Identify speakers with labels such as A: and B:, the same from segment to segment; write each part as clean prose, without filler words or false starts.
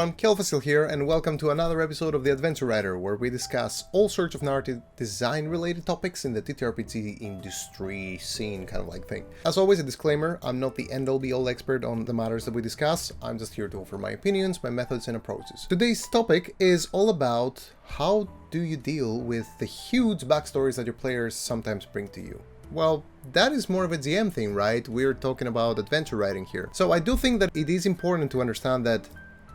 A: everyone, Kelfecil here, and welcome to another episode of The Adventure Writer, where we discuss all sorts of narrative design related topics in the ttrpg industry scene kind of like thing. As always, a disclaimer, I'm not the end-all be-all expert on the matters that we discuss, I'm just here to offer my opinions, my methods and approaches. Today's topic is all about how do you deal with the huge backstories that your players sometimes bring to you. Well, that is more of a GM thing, right? We're talking about adventure writing here. So I do think that it is important to understand that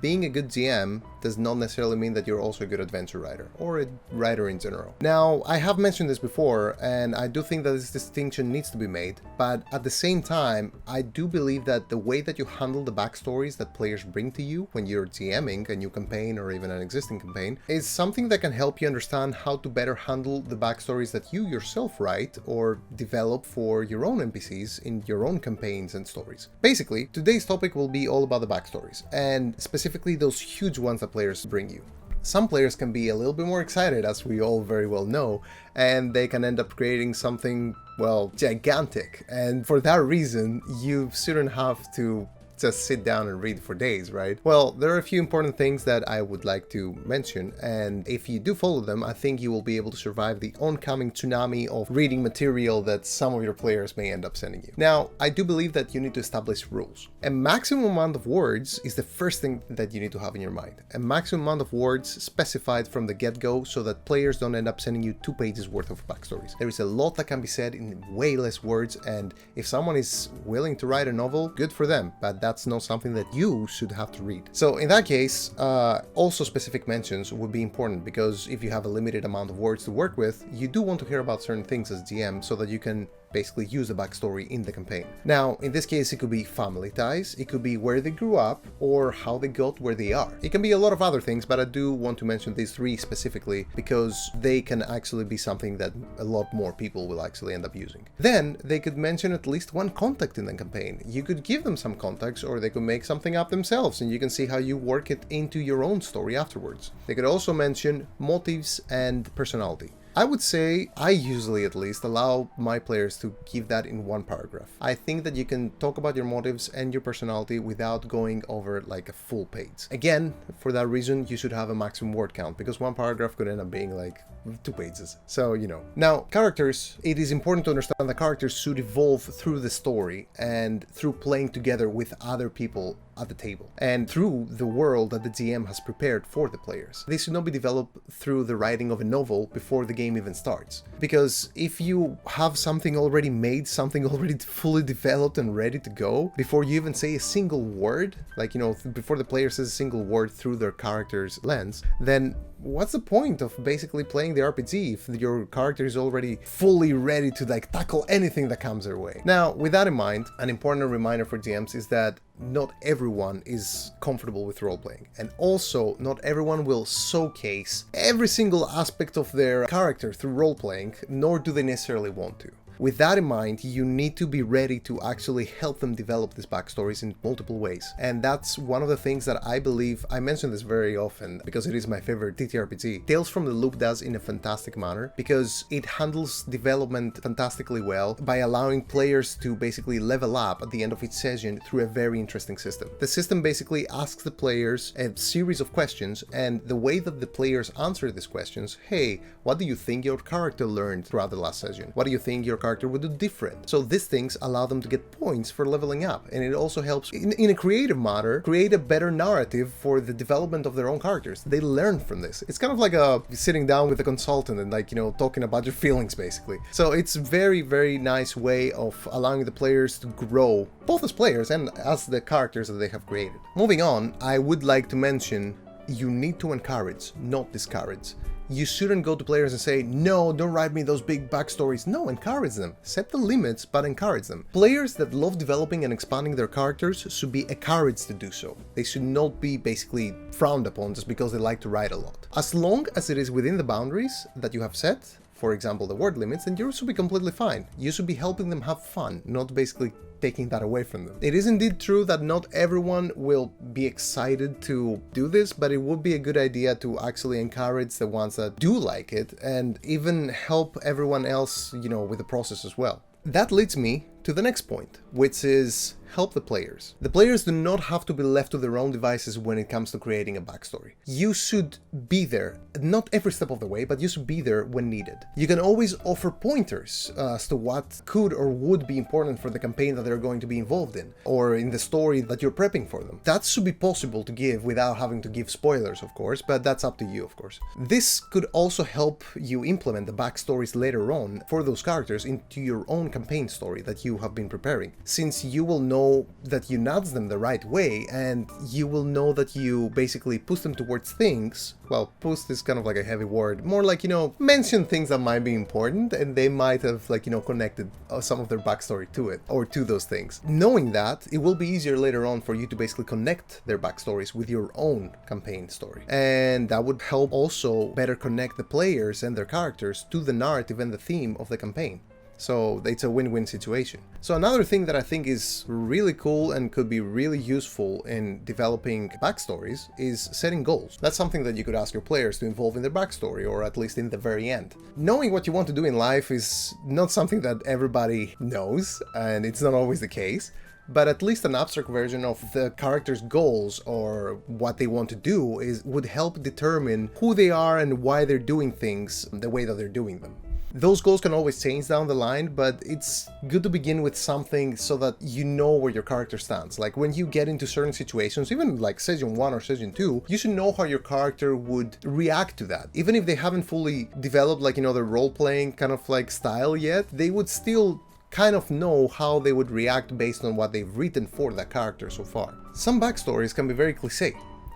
A: being a good GM does not necessarily mean that you're also a good adventure writer, or a writer in general. Now, I have mentioned this before, and I do think that this distinction needs to be made, but at the same time, I do believe that the way that you handle the backstories that players bring to you when you're GMing a new campaign or even an existing campaign is something that can help you understand how to better handle the backstories that you yourself write or develop for your own NPCs in your own campaigns and stories. Basically, today's topic will be all about the backstories, and specifically those huge ones that players bring you. Some players can be a little bit more excited, as we all very well know, and they can end up creating something, well, gigantic. And for that reason, you shouldn't have to just sit down and read for days, right? Well, there are a few important things that I would like to mention, and if you do follow them, I think you will be able to survive the oncoming tsunami of reading material that some of your players may end up sending you. Now, I do believe that you need to establish rules. A maximum amount of words is the first thing that you need to have in your mind. A maximum amount of words specified from the get-go so that players don't end up sending you 2 pages worth of backstories. There is a lot that can be said in way less words, and if someone is willing to write a novel, good for them, but that's not something that you should have to read. So in that case, also specific mentions would be important, because if you have a limited amount of words to work with, you do want to hear about certain things as GM so that you can basically use the backstory in the campaign. Now, in this case, it could be family ties, it could be where they grew up, or how they got where they are. It can be a lot of other things, but I do want to mention these 3 specifically because they can actually be something that a lot more people will actually end up using. Then, they could mention at least 1 contact in the campaign. You could give them some context, or they could make something up themselves, and you can see how you work it into your own story afterwards. They could also mention motives and personality. I would say, I usually at least, allow my players to give that in 1 paragraph. I think that you can talk about your motives and your personality without going over like a full page. Again, for that reason, you should have a maximum word count, because 1 paragraph could end up being like 2 pages. So, you know. Now, characters, it is important to understand that characters should evolve through the story and through playing together with other people at the table, and through the world that the GM has prepared for the players. They should not be developed through the writing of a novel before the game even starts. Because if you have something already made, something already fully developed and ready to go, before you even say a single word, like, you know, before the player says a single word through their character's lens, then what's the point of basically playing the RPG if your character is already fully ready to like tackle anything that comes their way? Now, with that in mind, an important reminder for GMs is that not everyone is comfortable with role-playing, and also not everyone will showcase every single aspect of their character through role-playing, nor do they necessarily want to. With that in mind, you need to be ready to actually help them develop these backstories in multiple ways. And that's one of the things that I believe, I mention this very often because it is my favorite TTRPG, Tales from the Loop does in a fantastic manner, because it handles development fantastically well by allowing players to basically level up at the end of each session through a very interesting system. The system basically asks the players a series of questions, and the way that the players answer these questions, hey, what do you think your character learned throughout the last session? What do you think your character would do different? So these things allow them to get points for leveling up, and it also helps in a creative manner create a better narrative for the development of their own characters. They learn from this. It's kind of like sitting down with a consultant and, like, you know, talking about your feelings basically. So it's very, very nice way of allowing the players to grow, both as players and as the characters that they have created. Moving on, I would like to mention you need to encourage, not discourage. You shouldn't go to players and say, no, don't write me those big backstories. No, encourage them. Set the limits, but encourage them. Players that love developing and expanding their characters should be encouraged to do so. They should not be basically frowned upon just because they like to write a lot. As long as it is within the boundaries that you have set, for example, the word limits, then you should be completely fine. You should be helping them have fun, not basically taking that away from them. It is indeed true that not everyone will be excited to do this, but it would be a good idea to actually encourage the ones that do like it and even help everyone else, you know, with the process as well. That leads me to the next point, which is help the players. The players do not have to be left to their own devices when it comes to creating a backstory. You should be there, not every step of the way, but you should be there when needed. You can always offer pointers as to what could or would be important for the campaign that they're going to be involved in, or in the story that you're prepping for them. That should be possible to give without having to give spoilers, of course, but that's up to you, of course. This could also help you implement the backstories later on for those characters into your own campaign story that you have been preparing, since you will know that you nudge them the right way, and you will know that you basically push them towards things. Well, push is kind of like a heavy word, more like, mention things that might be important, and they might have, connected some of their backstory to it, or to those things. Knowing that, it will be easier later on for you to basically connect their backstories with your own campaign story. And that would help also better connect the players and their characters to the narrative and the theme of the campaign. So it's a win-win situation. So another thing that I think is really cool and could be really useful in developing backstories is setting goals. That's something that you could ask your players to involve in their backstory, or at least in the very end. Knowing what you want to do in life is not something that everybody knows, and it's not always the case. But at least an abstract version of the character's goals or what they want to do would help determine who they are and why they're doing things the way that they're doing them. Those goals can always change down the line, but it's good to begin with something so that you know where your character stands. Like when you get into certain situations, even like Session 1 or Session 2, you should know how your character would react to that. Even if they haven't fully developed their role-playing kind of style yet, they would still kind of know how they would react based on what they've written for that character so far. Some backstories can be very cliché,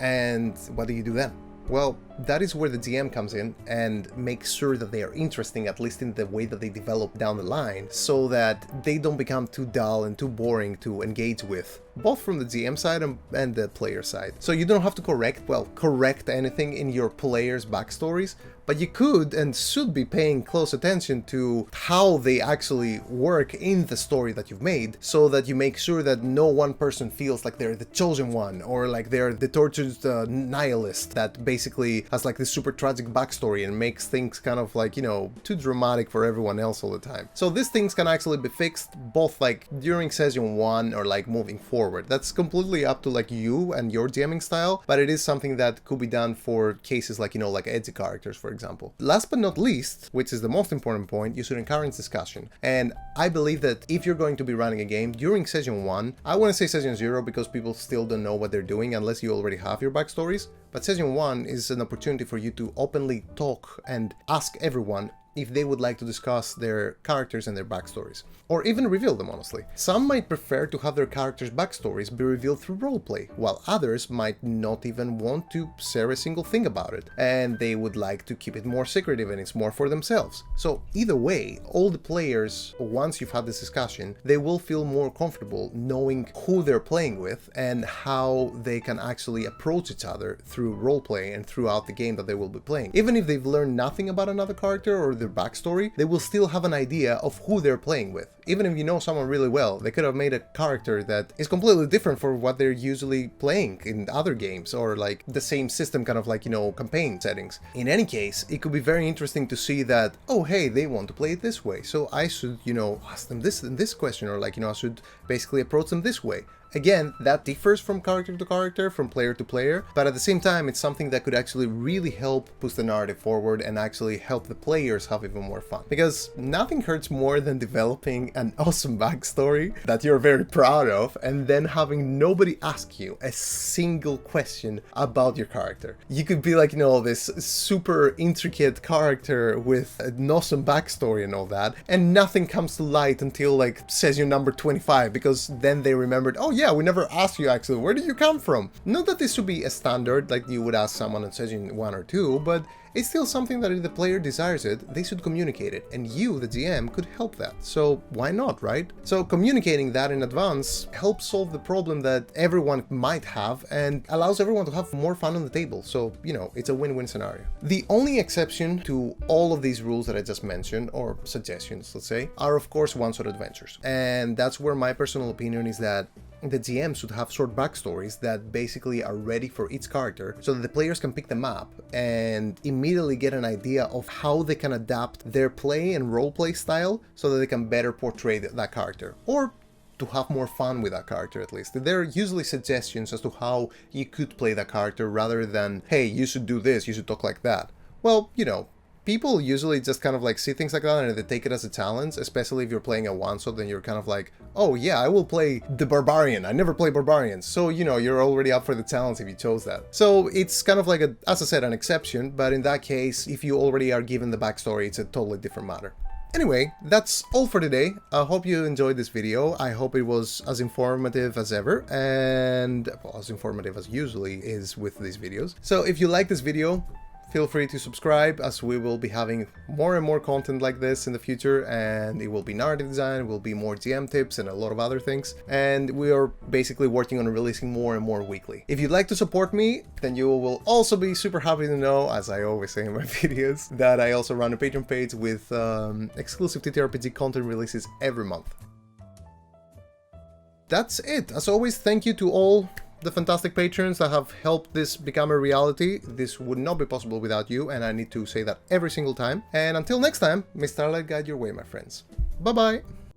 A: and what do you do then? Well, that is where the GM comes in and makes sure that they are interesting, at least in the way that they develop down the line, so that they don't become too dull and too boring to engage with, both from the GM side and the player side. So you don't have to correct anything in your players' backstories, but you could and should be paying close attention to how they actually work in the story that you've made, so that you make sure that no one person feels like they're the chosen one, or like they're the tortured nihilist that basically has this super tragic backstory and makes things kind of too dramatic for everyone else all the time. So these things can actually be fixed both during Session 1 or moving forward. That's completely up to you and your DMing style, but it is something that could be done for cases like edgy characters, for example. Last but not least, which is the most important point, you should encourage discussion. And I believe that if you're going to be running a game during Session 1, I want to say Session 0 because people still don't know what they're doing unless you already have your backstories, but Session 1 is an opportunity for you to openly talk and ask everyone if they would like to discuss their characters and their backstories, or even reveal them, honestly. Some might prefer to have their characters' backstories be revealed through roleplay, while others might not even want to share a single thing about it, and they would like to keep it more secretive and it's more for themselves. So either way, all the players, once you've had this discussion, they will feel more comfortable knowing who they're playing with and how they can actually approach each other through roleplay and throughout the game that they will be playing. Even if they've learned nothing about another character or their backstory, they will still have an idea of who they're playing with. Even if you know someone really well, they could have made a character that is completely different from what they're usually playing in other games, or the same system kind of campaign settings. In any case, it could be very interesting to see that, oh hey, they want to play it this way, so I should, ask them this question, or I should basically approach them this way. Again, that differs from character to character, from player to player, but at the same time, it's something that could actually really help push the narrative forward and actually help the players have even more fun. Because nothing hurts more than developing an awesome backstory that you're very proud of and then having nobody ask you a single question about your character. You could be this super intricate character with an awesome backstory and all that, and nothing comes to light until session number 25, because then they remembered, oh yeah, we never asked you actually, where did you come from? Not that this should be a standard like you would ask someone in session 1 or 2, but it's still something that if the player desires it, they should communicate it, and you, the GM, could help that. So why not, right? So communicating that in advance helps solve the problem that everyone might have and allows everyone to have more fun on the table. So, it's a win-win scenario. The only exception to all of these rules that I just mentioned, or suggestions, let's say, are of course one-shot adventures. And that's where my personal opinion is that the GM should have short backstories that basically are ready for each character so that the players can pick them up and immediately get an idea of how they can adapt their play and roleplay style so that they can better portray that character, or to have more fun with that character at least. There are usually suggestions as to how you could play that character rather than, hey, you should do this, you should talk like that. Well, you know, people usually just kind of like see things like that and they take it as a challenge, especially if you're playing a one-shot, then you're kind of like, oh yeah, I will play the Barbarian. I never play Barbarians. So, you know, you're already up for the challenge if you chose that. So it's kind of like, as I said, an exception, but in that case, if you already are given the backstory, it's a totally different matter. Anyway, that's all for today. I hope you enjoyed this video. I hope it was as informative as ever, and well, as informative as usually is with these videos. So if you like this video, feel free to subscribe, as we will be having more and more content like this in the future, and it will be narrative design, will be more GM tips and a lot of other things, and we are basically working on releasing more and more weekly. If you'd like to support me, then you will also be super happy to know, as I always say in my videos, that I also run a Patreon page with exclusive ttrpg content releases every month. That's it. As always, thank you to all the fantastic patrons that have helped this become a reality. This would not be possible without you, and I need to say that every single time. And until next time, may Starlight guide your way, my friends. Bye bye!